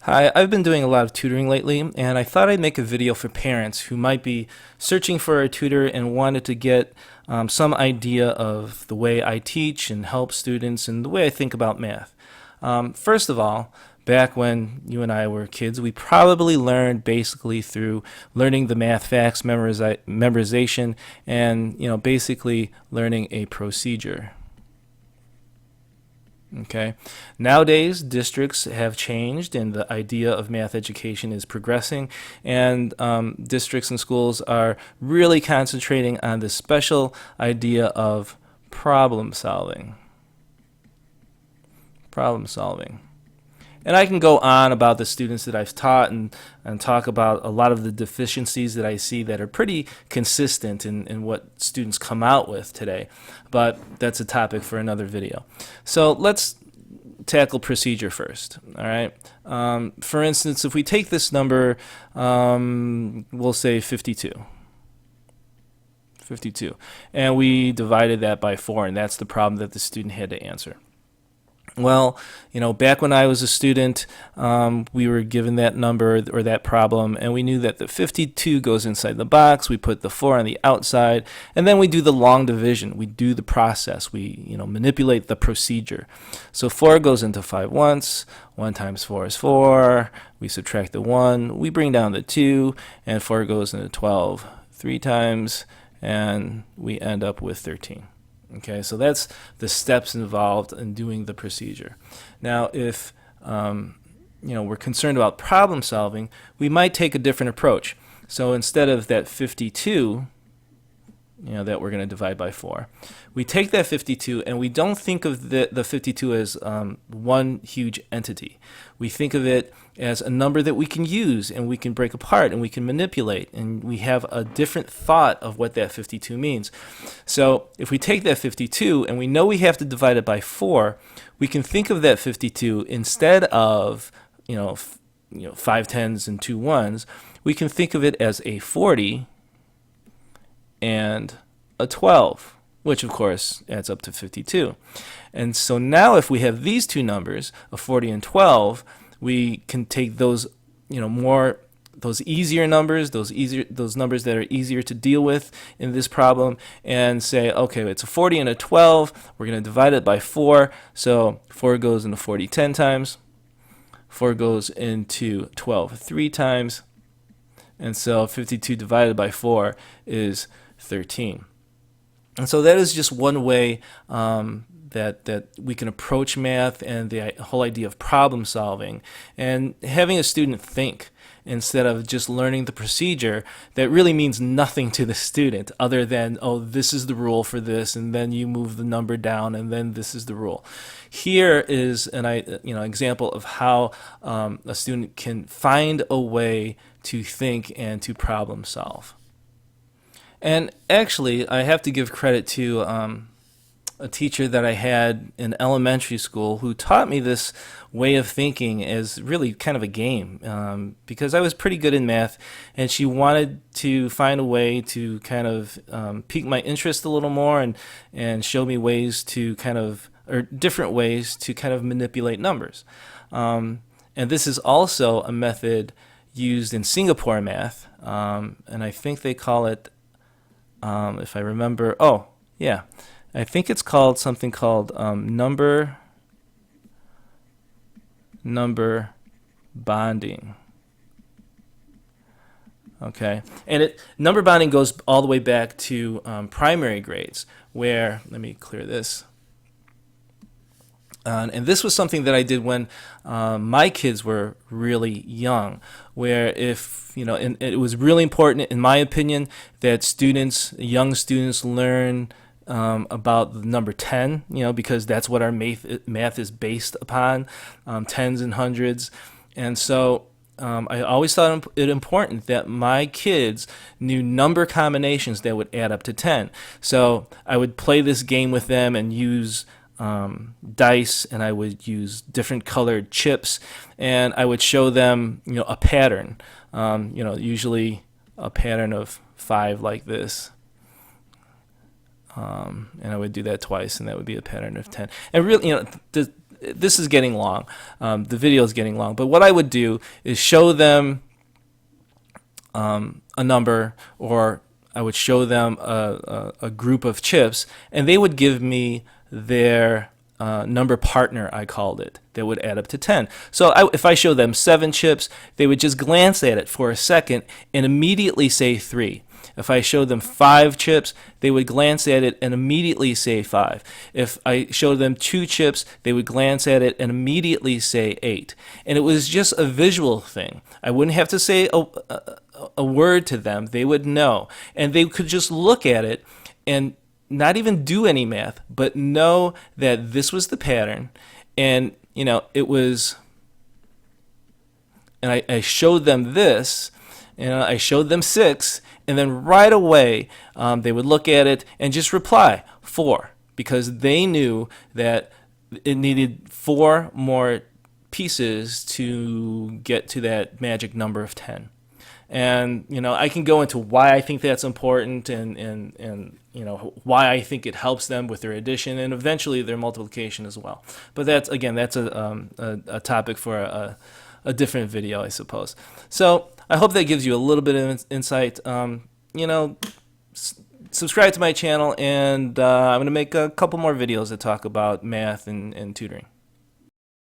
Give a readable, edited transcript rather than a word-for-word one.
Hi, I've been doing a lot of tutoring lately, and I thought I'd make a video for parents who might be searching for a tutor and wanted to get some idea of the way I teach and help students and the way I think about math. First of all, back when you and I were kids, we probably learned basically through learning the math facts, memorization, and basically learning a procedure. Okay. Nowadays, districts have changed, and the idea of math education is progressing, and districts and schools are really concentrating on the special idea of problem solving. Problem solving. And I can go on about the students that I've taught and talk about a lot of the deficiencies that I see that are pretty consistent in what students come out with today. But that's a topic for another video. So let's tackle procedure first. All right. For instance, if we take this number, we'll say 52. 52. And we divided that by 4, and that's the problem that the student had to answer. Well, back when I was a student, we were given that number or that problem, and we knew that the 52 goes inside the box. We put the 4 on the outside, and then we do the long division. We do the process. We, manipulate the procedure. So 4 goes into 5 once. 1 times 4 is 4. We subtract the 1. We bring down the 2, and 4 goes into 12 3 times, and we end up with 13. Okay, so that's the steps involved in doing the procedure. Now, if we're concerned about problem solving, we might take a different approach. So instead of that 52, that we're going to divide by 4, we take that 52 and we don't think of the 52 as one huge entity. We think of it as a number that we can use and we can break apart and we can manipulate, and we have a different thought of what that 52 means. So if we take that 52 and we know we have to divide it by 4, we can think of that 52 instead of 5 tens and 2 ones. We can think of it as a 40 and a 12, which of course adds up to 52. And so now if we have these two numbers, a 40 and 12, we can take those those easier numbers, those numbers that are easier to deal with in this problem, and say, okay, it's a 40 and a 12. We're going to divide it by 4. So 4 goes into 40 10 times. 4 goes into 12 3 times. And so 52 divided by 4 is 13. And so that is just one way that we can approach math and the whole idea of problem solving, and having a student think instead of just learning the procedure that really means nothing to the student other than, oh, this is the rule for this, and then you move the number down, and then this is the rule. Here is an example of how a student can find a way to think and to problem solve. And actually, I have to give credit to a teacher that I had in elementary school who taught me this way of thinking as really kind of a game, because I was pretty good in math, and she wanted to find a way to kind of pique my interest a little more and show me ways to or different ways to kind of manipulate numbers. And this is also a method used in Singapore math, and I think they call it, if I remember, I think it's called something called number bonding. Okay, and number bonding goes all the way back to primary grades, where, let me clear this. And this was something that I did when my kids were really young, where and it was really important, in my opinion, that young students learn about the number 10, because that's what our math is based upon, tens and hundreds. And so I always thought it important that my kids knew number combinations that would add up to 10. So I would play this game with them and use dice, and I would use different colored chips, and I would show them a pattern, usually a pattern of 5 like this. And I would do that twice, and that would be a pattern of 10. And really, this is getting long. The video is getting long. But what I would do is show them a number, or I would show them a group of chips, and they would give me their number partner, I called it, that would add up to 10. So if I show them 7 chips, they would just glance at it for a second and immediately say 3. If I showed them 5 chips, they would glance at it and immediately say 5. If I showed them 2 chips, they would glance at it and immediately say 8. And it was just a visual thing. I wouldn't have to say a word to them. They would know. And they could just look at it and not even do any math, but know that this was the pattern. And, it was, and I showed them this, and I showed them 6, and then right away they would look at it and just reply 4, because they knew that it needed 4 more pieces to get to that magic number of 10. And I can go into why I think that's important, and why I think it helps them with their addition and eventually their multiplication as well. But that's a topic for a different video, I suppose. So I hope that gives you a little bit of insight. Subscribe to my channel, and I'm going to make a couple more videos that talk about math and tutoring.